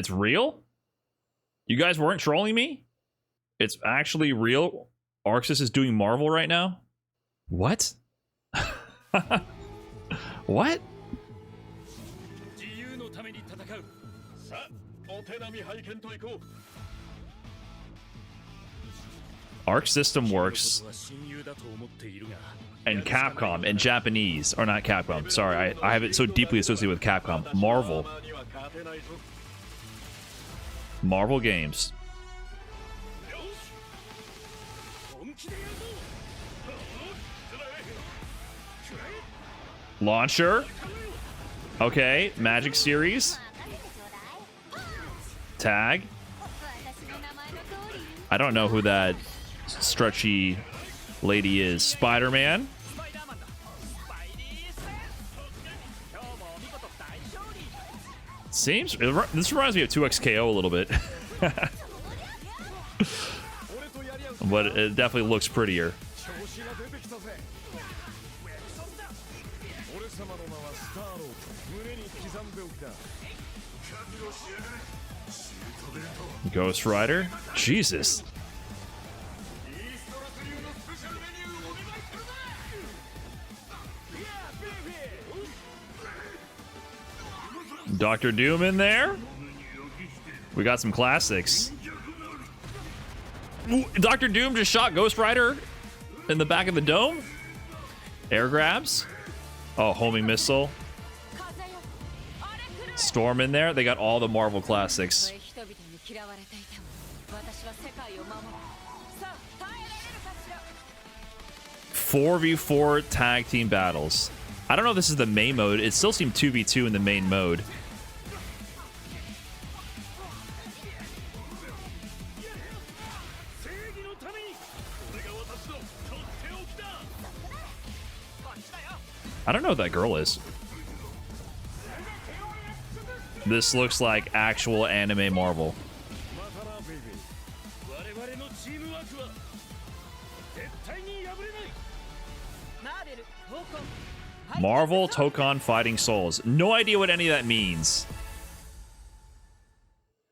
It's real? You guys weren't trolling me? It's actually real? Arxis is doing Marvel right now? What? What? Arc System Works and Capcom in Japanese, or not Capcom, sorry, I have it so deeply associated with Capcom. Marvel Games. Launcher. Okay, Magic Series. Tag. I don't know who that stretchy lady is. Spider-Man. Seems this reminds me of 2XKO a little bit. But it definitely looks prettier. Ghost Rider? Jesus. Dr. Doom in there. We got some classics. Ooh, Dr. Doom just shot Ghost Rider in the back of the dome. Air grabs. Oh, homing missile. Storm in there. They got all the Marvel classics. 4v4 tag team battles. I don't know if this is the main mode. It still seemed 2v2 in the main mode. I don't know what that girl is. This looks like actual anime Marvel. Marvel Tokon Fighting Souls. No idea what any of that means.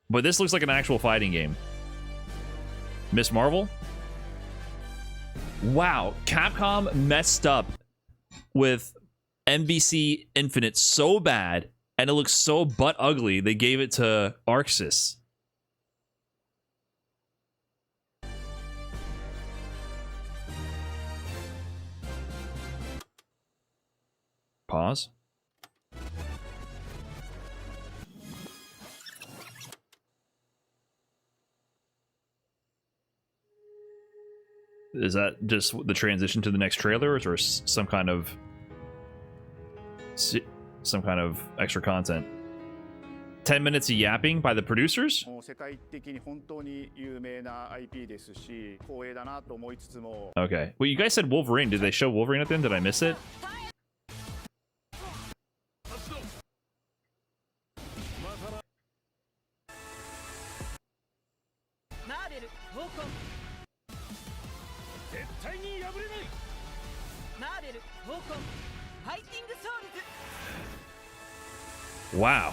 But this looks like an actual fighting game. Miss Marvel? Wow, Capcom messed up with MVC Infinite so bad, and it looks so butt ugly, they gave it to Arxis. Pause. Is that just the transition to the next trailer, or is there some kind of extra content? 10 minutes of yapping by the producers? Okay. Well, you guys said Wolverine. Did they show Wolverine at the end? Did I miss it? Wow.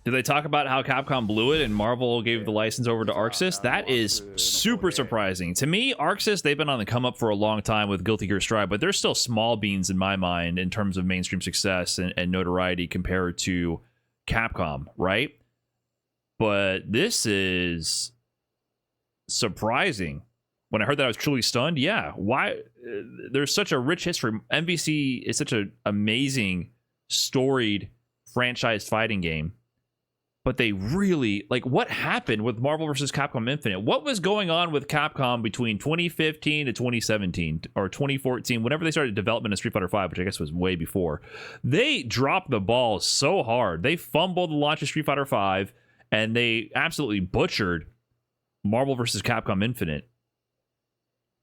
Did they talk about how Capcom blew it and Marvel gave the license over to Arxis? That is super surprising. To me, Arxis, they've been on the come up for a long time with Guilty Gear Strive, but they're still small beans in my mind in terms of mainstream success and notoriety compared to Capcom, right? But this is surprising. When I heard that, I was truly stunned. Yeah, why? There's such a rich history. MVC is such an amazing, storied, franchised fighting game. But they really, like, what happened with Marvel vs. Capcom Infinite? What was going on with Capcom between 2015 to 2017 or 2014, whenever they started development of Street Fighter V, which I guess was way before? They dropped the ball so hard. They fumbled the launch of Street Fighter V, and they absolutely butchered Marvel vs. Capcom Infinite.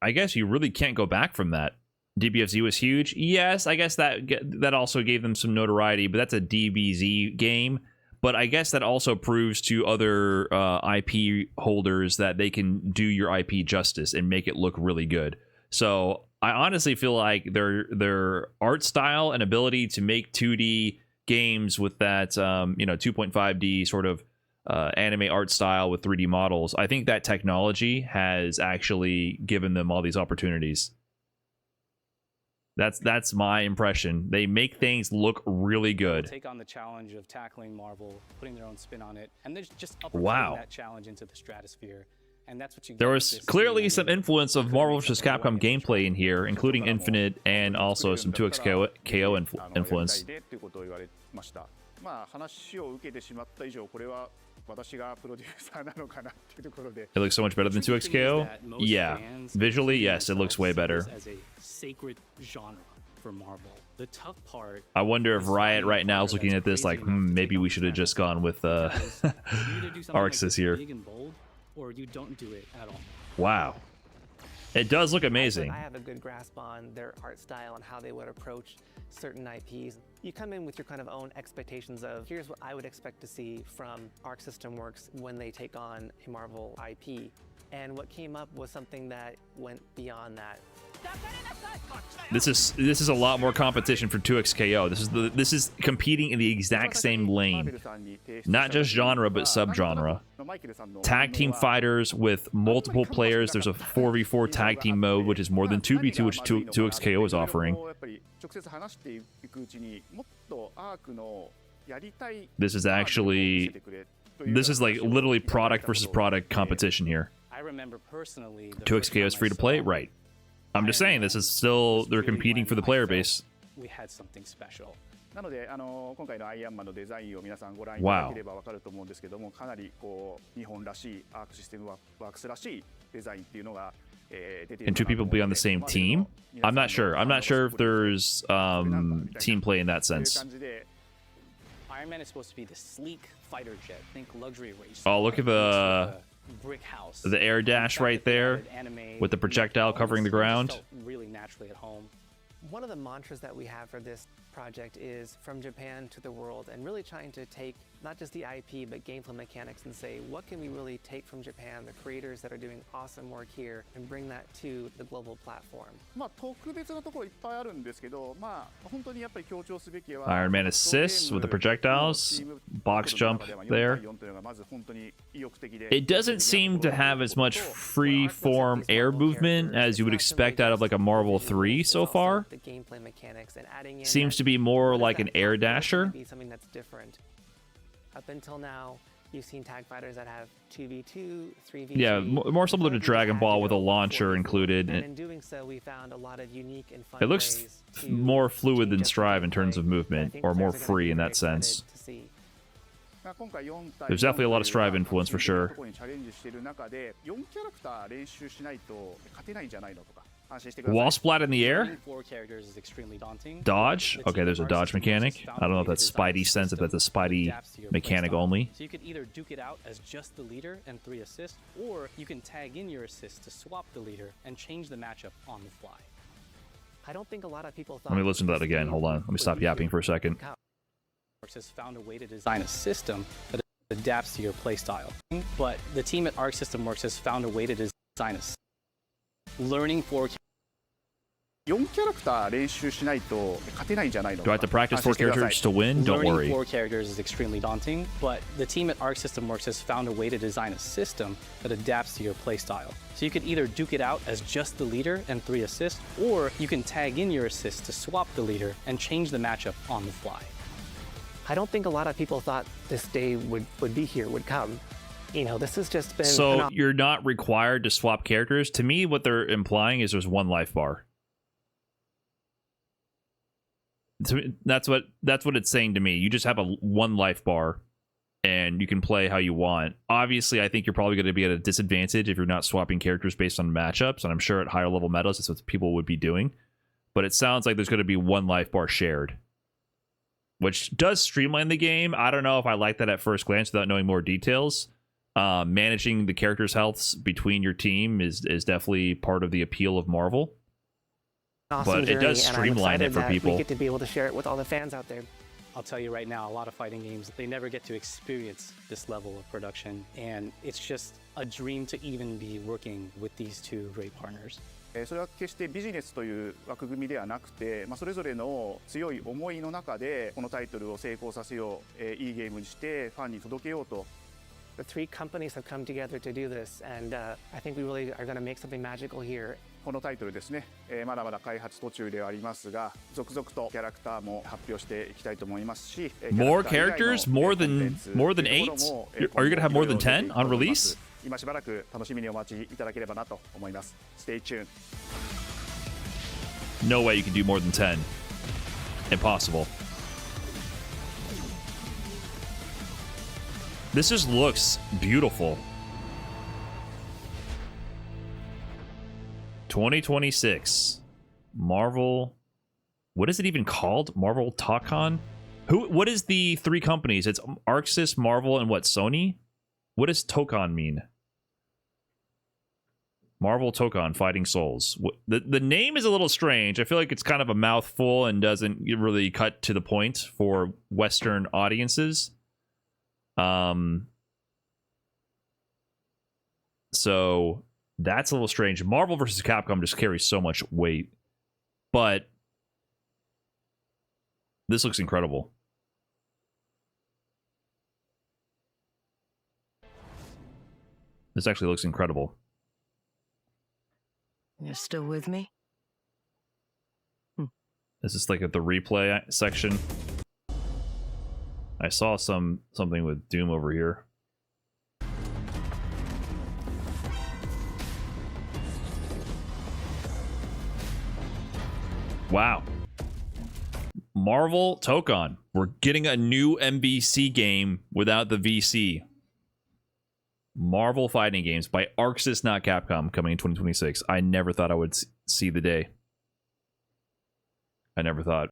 I guess you really can't go back from that. DBFZ was huge. Yes, I guess that also gave them some notoriety, but that's a DBZ game. But I guess that also proves to other IP holders that they can do your IP justice and make it look really good. So I honestly feel like their art style and ability to make 2D games with that 2.5D sort of anime art style with 3D models. I think that technology has actually given them all these opportunities. That's my impression. They make things look really good. Take on the challenge of tackling Marvel, putting their own spin on it, and they're just uppercutting that challenge into the stratosphere. And that's what you there was clearly some influence of Marvel vs. Capcom gameplay in here, including Infinite and also some 2XKO influence. It looks so much better than 2XKO. Yeah, visually, yes, it looks way better. As a sacred genre for Marvel. The tough part. I wonder if Riot right now is looking at this like, maybe we should have just gone with Arxis here. Or you don't do it at all. Wow. It does look amazing. I have a good grasp on their art style and how they would approach certain IPs. You come in with your kind of own expectations of, here's what I would expect to see from Arc System Works when they take on a Marvel IP. And what came up was something that went beyond that. This is a lot more competition for 2XKO. This is competing in the exact same lane. Not just genre, but subgenre. Tag team fighters with multiple players. There's a 4v4 tag team mode, which is more than 2v2, which 2XKO is offering. This is like literally product versus product competition here. I remember personally 2XKO is free to play, right? I'm just saying, this is still, they're competing for the player base. We had something special. Wow. Can two people be on the same team? I'm not sure. I'm not sure if there's team play in that sense. Iron Man is supposed to be the sleek fighter jet. Think luxury race. Oh, look at the brick house. The air dash right there with the projectile covering the ground. Really naturally at home. One of the mantras that we have for this project is from Japan to the world, and really trying to take not just the IP but gameplay mechanics and say, what can we really take from Japan, the creators that are doing awesome work here, and bring that to the global platform. Iron Man assists with the projectiles, box jump there. It doesn't seem to have as much free-form air movement as you would expect out of like a Marvel 3 so far. The gameplay mechanics and adding in seems to be more like an air dasher. Be something that's different. Up until now, you've seen tag fighters that have 2v2, 3v3. Yeah, more similar to Dragon Ball with a launcher included. And in doing so, we found a lot of unique and fun it looks more fluid than Strive in terms of movement, or more free in that sense. There's definitely a lot of Strive influence for sure. Wall splat in the air? Dodge? Okay, there's a dodge mechanic. I don't know if that's Spidey sense, if that's a Spidey mechanic only. So you could either duke it out as just the leader and 3 assists, or you can tag in your assists to swap the leader and change the matchup on the fly. I don't think a lot of people thought. Let me listen to that again. Hold on. Let me stop yapping for a second. Has found a way to design a system that adapts to your playstyle. But the team at Arc System Works has found a way to design a learning 4 Do I have to practice 4 characters to win? Don't worry. Learning 4 characters is extremely daunting, but the team at Arc System Works has found a way to design a system that adapts to your playstyle. So you could either duke it out as just the leader and 3 assists, or you can tag in your assists to swap the leader and change the matchup on the fly. I don't think a lot of people thought this day would be here, would come. You know, this has just been... So you're not required to swap characters? To me, what they're implying is there's 1 life bar. That's what it's saying to me. You just have a 1 life bar, and you can play how you want. Obviously, I think you're probably going to be at a disadvantage if you're not swapping characters based on matchups, and I'm sure at higher level metas, that's what people would be doing. But it sounds like there's going to be 1 life bar shared, which does streamline the game. I don't know if I like that at first glance without knowing more details. Managing the characters' healths between your team is definitely part of the appeal of Marvel. Awesome but it does streamline it for people. We get to be able to share it with all the fans out there. I'll tell you right now, a lot of fighting games, they never get to experience this level of production, and it's just a dream to even be working with these 2 great partners. それは決してビジネスという枠組みではなくて、それぞれの強い思いの中でこのタイトルを成功させよう、いいゲームにしてファンに届けようと。The three companies have come together to do this, and I think we really are going to make something magical here. このタイトルですね、まだまだ開発途中ではありますが、続々とキャラクターも発表していきたいと思いますし、 More characters? More than 8? Are you gonna have more than 10 on release? 今しばらく楽しみにお待ちいただければなと思います。Stay tuned. No way you can do more than 10. Impossible. This just looks beautiful. 2026. Marvel. What is it even called? Marvel Tokon? What is the three companies? It's Arxis, Marvel, and what, Sony? What does Tokon mean? Marvel Tokon Fighting Souls. The name is a little strange. I feel like it's kind of a mouthful and doesn't really cut to the point for Western audiences. So that's a little strange. Marvel versus Capcom just carries so much weight, but this looks incredible. This actually looks incredible. You're still with me? Is this like at the replay section? I saw something with Doom over here. Wow. Marvel Tokon. We're getting a new MVC game without the VC. Marvel fighting games by Arxis, not Capcom, coming in 2026. I never thought I would see the day. I never thought.